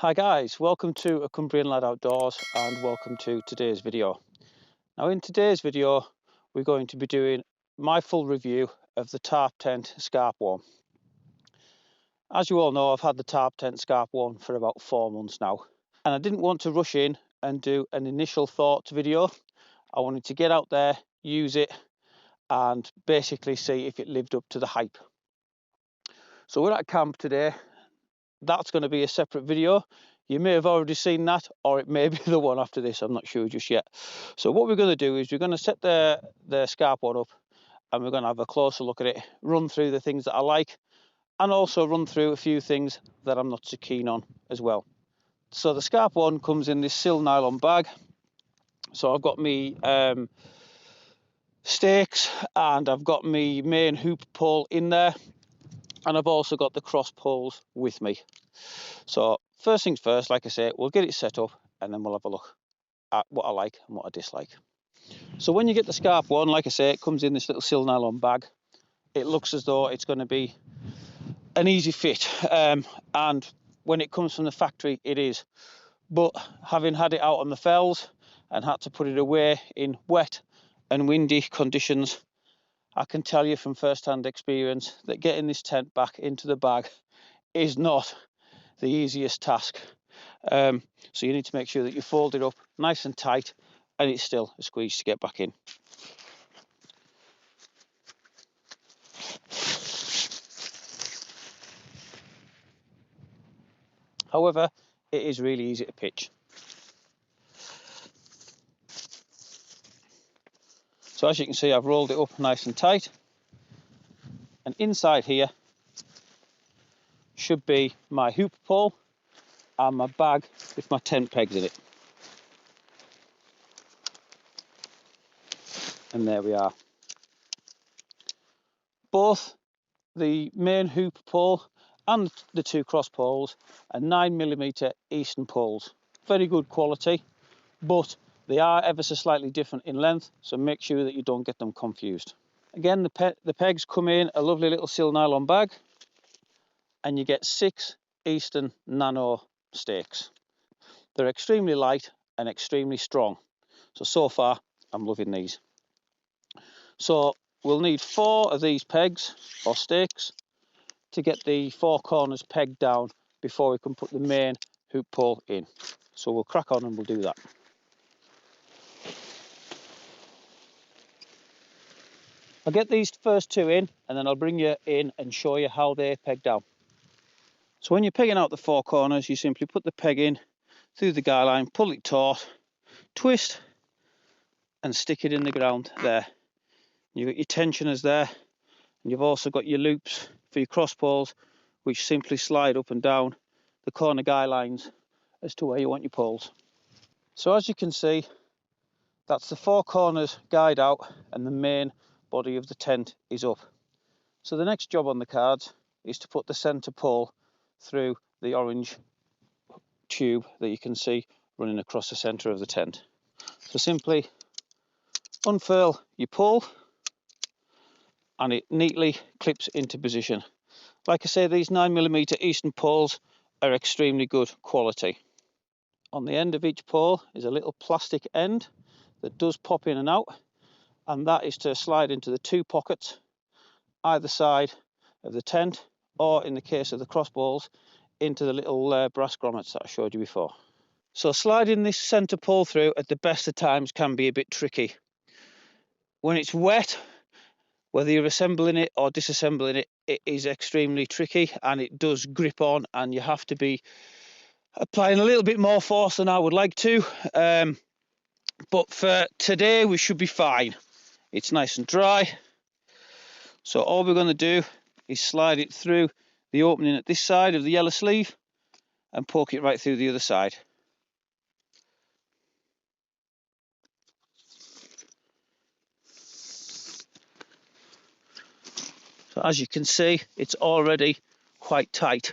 Hi guys, welcome to A Cumbrian Lad Outdoors and welcome to today's video. Now in today's video we're going to be doing my full review of the Tarptent Scarp one. As you all know, I've had the Tarptent Scarp one for about 4 months now, and I didn't want to rush in and do an initial thoughts video. I wanted to get out there, use it and basically see if it lived up to the hype. So we're at camp today. That's going to be a separate video. You may have already seen that, or it may be the one after this. I'm not sure just yet. So what we're going to do is we're going to set the Scarp one up and we're going to have a closer look at it, run through the things that I like and also run through a few things that I'm not so keen on as well. So the Scarp one comes in this sil nylon bag. So I've got me stakes and I've got me main hoop pole in there, and I've also got the cross poles with me. So first things first, like I say, we'll get it set up and then we'll have a look at what I like and what I dislike. So when you get the Scarp one, like I say, it comes in this little sil nylon bag. It looks as though it's going to be an easy fit, and when it comes from the factory it is, but having had it out on the fells and had to put it away in wet and windy conditions, I can tell you from first-hand experience that getting this tent back into the bag is not the easiest task. So you need to make sure that you fold it up nice and tight and it's still a squeeze to get back in. However, it is really easy to pitch. So as you can see, I've rolled it up nice and tight, and inside here should be my hoop pole and my bag with my tent pegs in it. And there we are. Both the main hoop pole and the two cross poles are 9mm Eastern poles. Very good quality, but they are ever so slightly different in length, so make sure that you don't get them confused. Again, the pegs come in a lovely little sil nylon bag, and you get 6 Eastern Nano stakes. They're extremely light and extremely strong. So far, I'm loving these. So we'll need 4 of these pegs or stakes to get the 4 corners pegged down before we can put the main hoop pole in. So we'll crack on and we'll do that. I'll get these first 2 in and then I'll bring you in and show you how they peg down. So when you're pegging out the 4 corners, you simply put the peg in through the guy line, pull it taut, twist and stick it in the ground there. You've got your tensioners there, and you've also got your loops for your cross poles, which simply slide up and down the corner guy lines as to where you want your poles. So as you can see, that's the 4 corners guyed out and the main body of the tent is up. So the next job on the cards is to put the centre pole through the orange tube that you can see running across the centre of the tent. So simply unfurl your pole and it neatly clips into position. Like I say, these 9mm Eastern poles are extremely good quality. On the end of each pole is a little plastic end that does pop in and out, and that is to slide into the 2 pockets either side of the tent, or in the case of the crossbows, into the little brass grommets that I showed you before. So sliding this centre pole through at the best of times can be a bit tricky. When it's wet, whether you're assembling it or disassembling it, it is extremely tricky and it does grip on, and you have to be applying a little bit more force than I would like to. But for today, we should be fine. It's nice and dry. So all we're going to do is slide it through the opening at this side of the yellow sleeve and poke it right through the other side. So as you can see, it's already quite tight.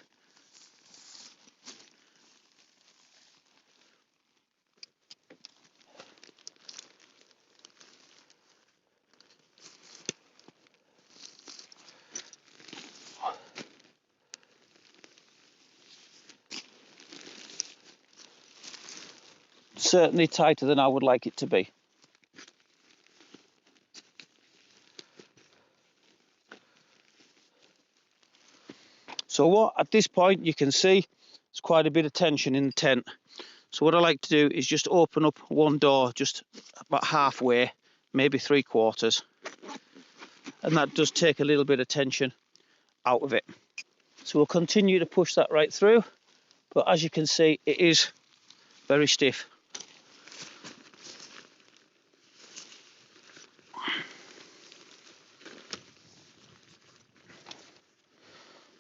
certainly tighter than I would like it to be. So what, at this point, you can see there's quite a bit of tension in the tent. So what I like to do is just open up one door just about halfway, maybe 3/4, and that does take a little bit of tension out of it. So we'll continue to push that right through, but as you can see, it is very stiff.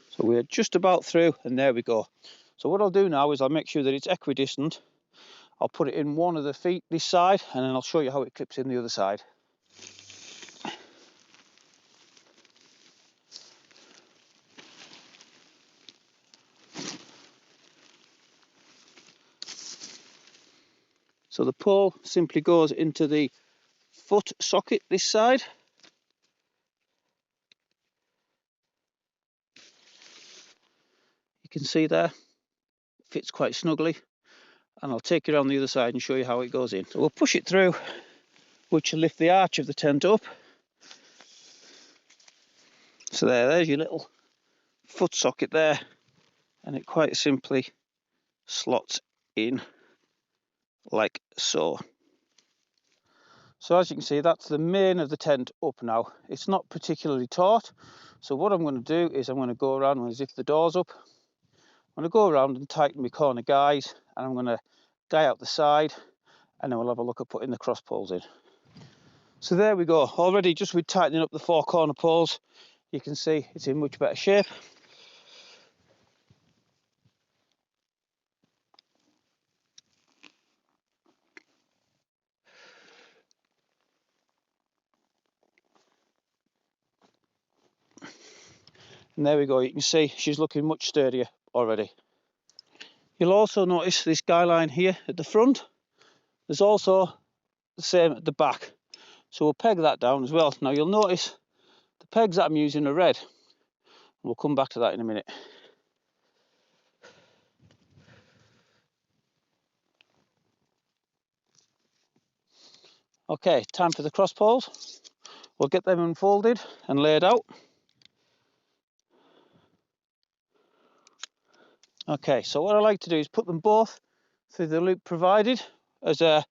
So we're just about through, and there we go. So what I'll do now is I'll make sure that it's equidistant. I'll put it in one of the feet this side, and then I'll show you how it clips in the other side. So the pole simply goes into the foot socket this side. You can see there, fits quite snugly. And I'll take it around the other side and show you how it goes in. So we'll push it through, which will lift the arch of the tent up. So there's your little foot socket there, and it quite simply slots in like so. So as you can see, that's the main of the tent up now. It's not particularly taut. So what I'm going to do is I'm going to go around as if the door's up. I'm going to go around and tighten my corner guys, and I'm going to guy out the side, and then we'll have a look at putting the cross poles in. So there we go. Already just with tightening up the 4 corner poles, you can see it's in much better shape. And there we go, you can see she's looking much sturdier already. You'll also notice this guy line here at the front. There's also the same at the back. So we'll peg that down as well. Now you'll notice the pegs that I'm using are red. We'll come back to that in a minute. Okay, time for the cross poles. We'll get them unfolded and laid out. Okay, so what I like to do is put them both through the loop provided as a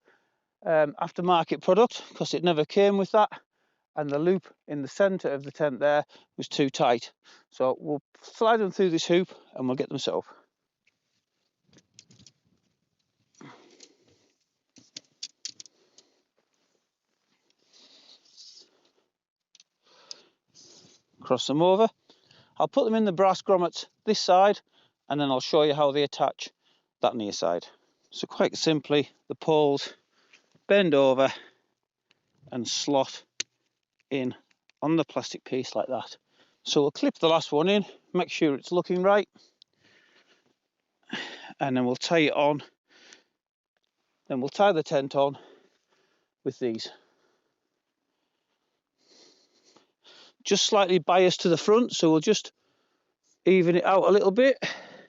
aftermarket product, because it never came with that, and the loop in the center of the tent there was too tight. So we'll slide them through this hoop and we'll get them set up. Cross them over. I'll put them in the brass grommets this side, and then I'll show you how they attach that near side. So quite simply, the poles bend over and slot in on the plastic piece like that. So we'll clip the last one in, make sure it's looking right, and then we'll tie it on. Then we'll tie the tent on with these. Just slightly biased to the front, so we'll just even it out a little bit.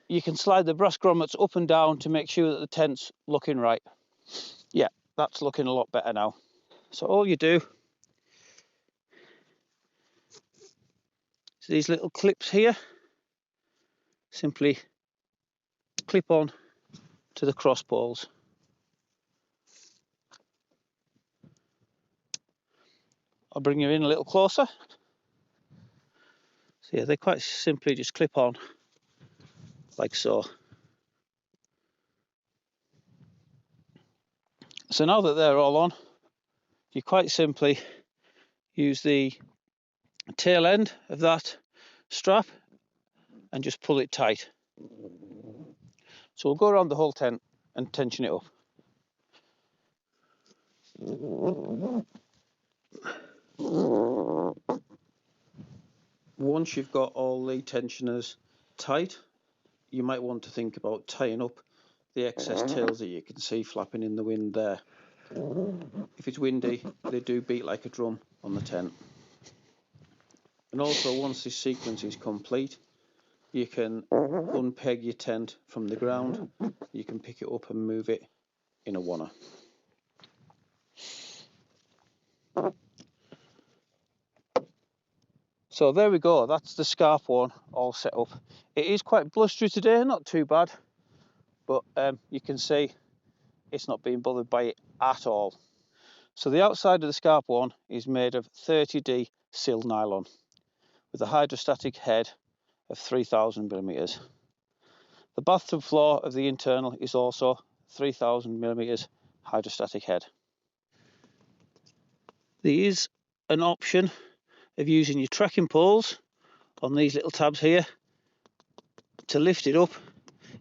You can slide the brass grommets up and down to make sure that the tent's looking right. Yeah, that's looking a lot better now. So all you do is these little clips here simply clip on to the cross poles. I'll bring you in a little closer. So yeah, they quite simply just clip on like so. So now that they're all on, you quite simply use the tail end of that strap and just pull it tight. So we'll go around the whole tent and tension it up. Once you've got all the tensioners tight, you might want to think about tying up the excess tails that you can see flapping in the wind there. If it's windy, they do beat like a drum on the tent. And also, once this sequence is complete, you can unpeg your tent from the ground. You can pick it up and move it in a wanna. So there we go, that's the Scarp one all set up. It is quite blustery today, not too bad, but you can see it's not being bothered by it at all. So the outside of the Scarp one is made of 30D sil nylon with a hydrostatic head of 3000mm. The bathtub floor of the internal is also 3000mm hydrostatic head. There is an option of using your trekking poles on these little tabs here to lift it up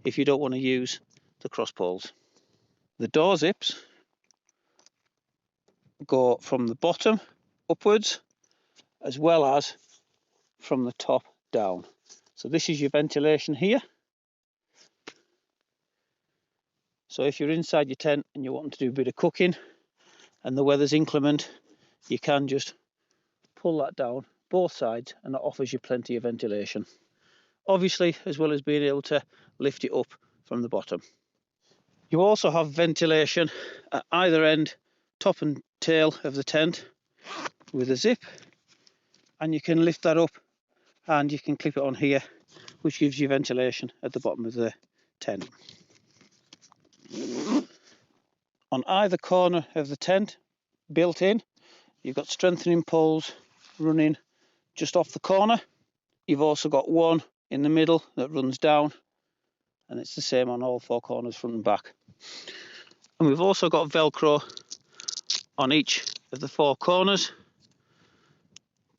if you don't want to use the cross poles. The door zips go from the bottom upwards as well as from the top down. So this is your ventilation here. So if you're inside your tent and you want to do a bit of cooking and the weather's inclement, you can just pull that down both sides and that offers you plenty of ventilation. Obviously, as well as being able to lift it up from the bottom. You also have ventilation at either end, top and tail of the tent with a zip, and you can lift that up and you can clip it on here, which gives you ventilation at the bottom of the tent. On either corner of the tent, built in, you've got strengthening poles running just off the corner. You've also got one in the middle that runs down, and it's the same on all four corners, front and back. And we've also got Velcro on each of the four corners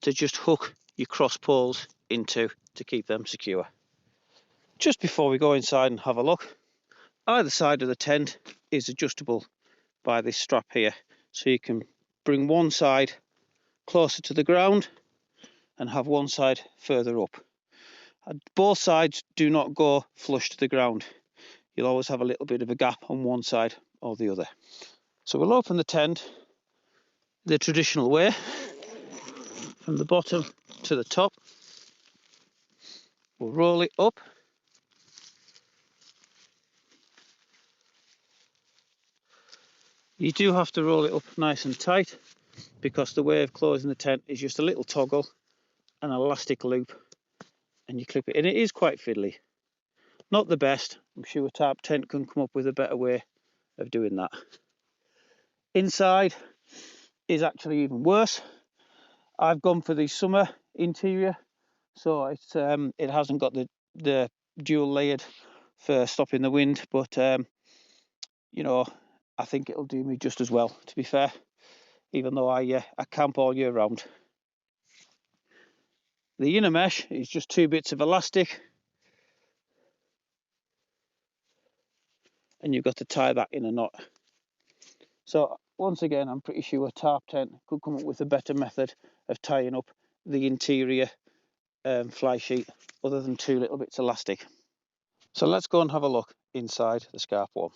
to just hook your cross poles into to keep them secure. Just before we go inside and have a look, either side of the tent is adjustable by this strap here, so you can bring one side closer to the ground and have one side further up. And both sides do not go flush to the ground. You'll always have a little bit of a gap on one side or the other. So we'll open the tent the traditional way, from the bottom to the top. We'll roll it up. You do have to roll it up nice and tight because the way of closing the tent is just a little toggle and an elastic loop, and you clip it, and it is quite fiddly. Not the best. I'm sure a tarp tent can come up with a better way of doing that. Inside is actually even worse. I've gone for the summer interior, so it hasn't got the dual layered for stopping the wind, but you know, I think it'll do me just as well, to be fair, even though I camp all year round. The inner mesh is just two bits of elastic, and you've got to tie that in a knot. So once again, I'm pretty sure a tarp tent could come up with a better method of tying up the interior fly sheet other than two little bits of elastic. So let's go and have a look inside the Scarp one.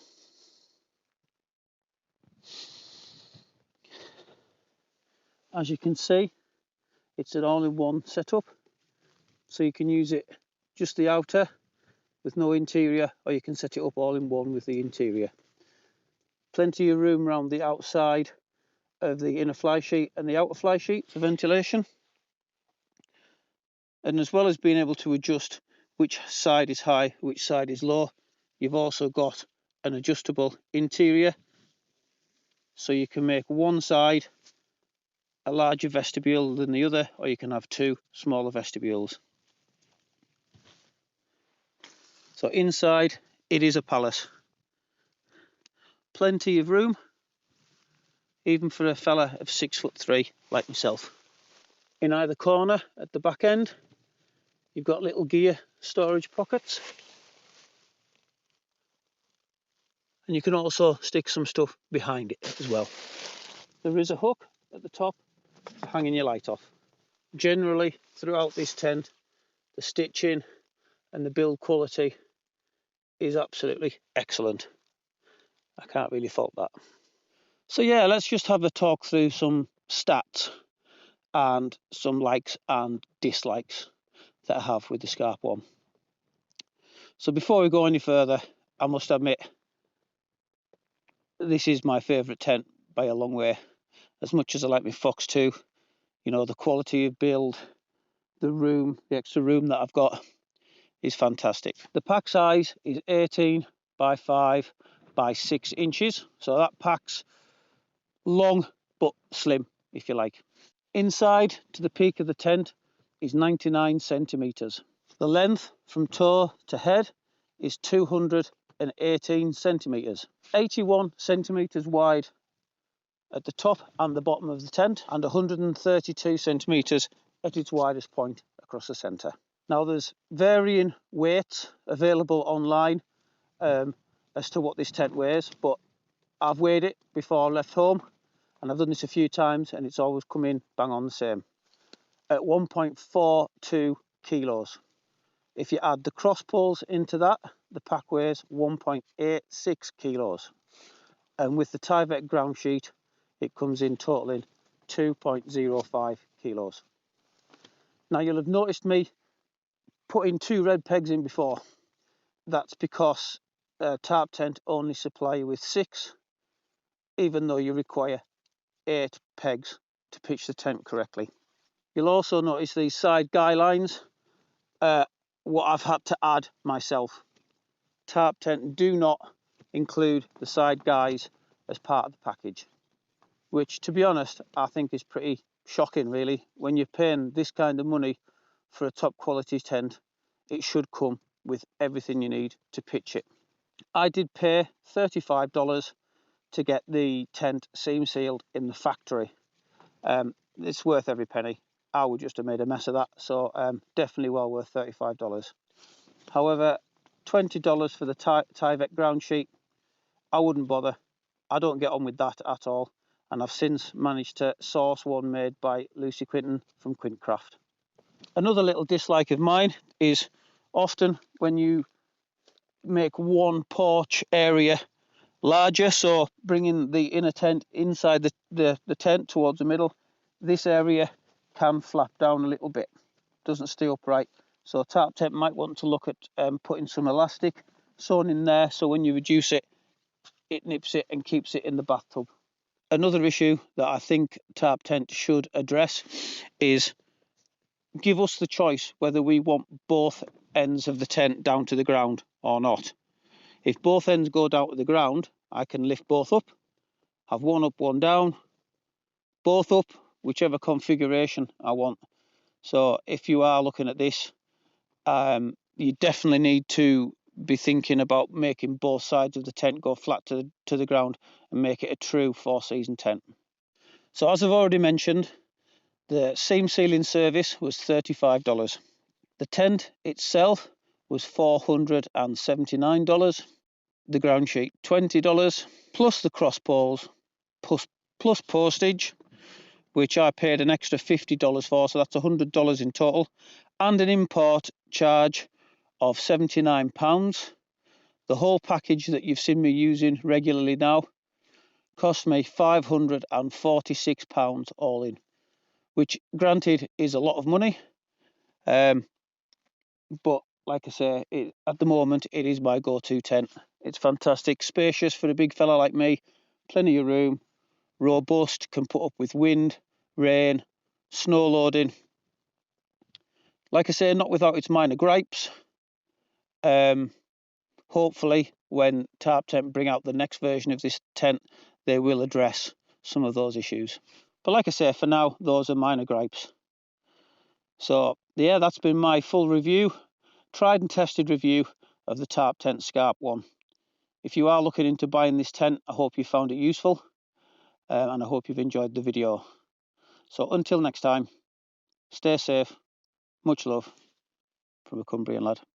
As you can see, it's an all-in-one setup, so you can use it just the outer with no interior, or you can set it up all in one with the interior. Plenty of room around the outside of the inner fly sheet and the outer fly sheet for ventilation. And as well as being able to adjust which side is high, which side is low, you've also got an adjustable interior, so you can make one side a larger vestibule than the other, or you can have two smaller vestibules. So inside it is a palace. Plenty of room, even for a fella of 6'3" like myself. In either corner at the back end, you've got little gear storage pockets, and you can also stick some stuff behind it as well. There is a hook at the top for hanging your light off. Generally throughout this tent, the stitching and the build quality is absolutely excellent. I can't really fault that. So yeah, let's just have a talk through some stats and some likes and dislikes that I have with the Scarp one. So before we go any further, I must admit this is my favourite tent by a long way. As much as I like my Fox 2, you know, the quality of build, the room, the extra room that I've got is fantastic. The pack size is 18 by 5 by 6 inches. So that pack's long but slim, if you like. Inside to the peak of the tent is 99 centimetres. The length from toe to head is 218 centimetres. 81 centimetres wide at the top and the bottom of the tent, and 132 centimetres at its widest point across the centre. Now there's varying weights available online as to what this tent weighs, but I've weighed it before I left home, and I've done this a few times, and it's always come in bang on the same at 1.42 kilos. If you add the cross poles into that, the pack weighs 1.86 kilos. And with the Tyvek ground sheet, it comes in totaling 2.05 kilos. Now you'll have noticed me putting 2 red pegs in before. That's because Tarptent only supply you with 6, even though you require 8 pegs to pitch the tent correctly. You'll also notice these side guy lines, what I've had to add myself. Tarptent do not include the side guys as part of the package, which, to be honest, I think is pretty shocking, really. When you're paying this kind of money for a top quality tent, it should come with everything you need to pitch it. I did pay $35 to get the tent seam sealed in the factory. It's worth every penny. I would just have made a mess of that, so definitely well worth $35. However, $20 for the Tyvek ground sheet, I wouldn't bother. I don't get on with that at all, and I've since managed to source one made by Lucy Quinton from Quintcraft. Another little dislike of mine is often when you make one porch area larger, so bringing the inner tent inside the tent towards the middle, this area can flap down a little bit, doesn't stay upright. So Tarptent might want to look at putting some elastic sewn in there, so when you reduce it, it nips it and keeps it in the bathtub. Another issue that I think Tarptent should address is give us the choice whether we want both ends of the tent down to the ground or not. If both ends go down to the ground, I can lift both up, have one up, one down, both up, whichever configuration I want. So if you are looking at this, you definitely need to be thinking about making both sides of the tent go flat to the ground and make it a true 4-season tent. So as I've already mentioned, the seam sealing service was $35. The tent itself was $479. The ground sheet $20, plus the cross poles, plus postage, which I paid an extra $50 for, so that's $100 in total, and an import charge of £79. The whole package that you've seen me using regularly now cost me £546 all in, which granted is a lot of money, but like I say, at the moment it is my go-to tent. It's fantastic, spacious for a big fella like me, plenty of room, robust, can put up with wind, rain, snow loading. Like I say, not without its minor gripes. Hopefully when Tarptent bring out the next version of this tent, they will address some of those issues. But like I say, for now, those are minor gripes. So yeah, that's been my full review, tried and tested review of the Tarptent Scarp one. If you are looking into buying this tent, I hope you found it useful, and I hope you've enjoyed the video. So until next time, stay safe, much love from a Cumbrian lad.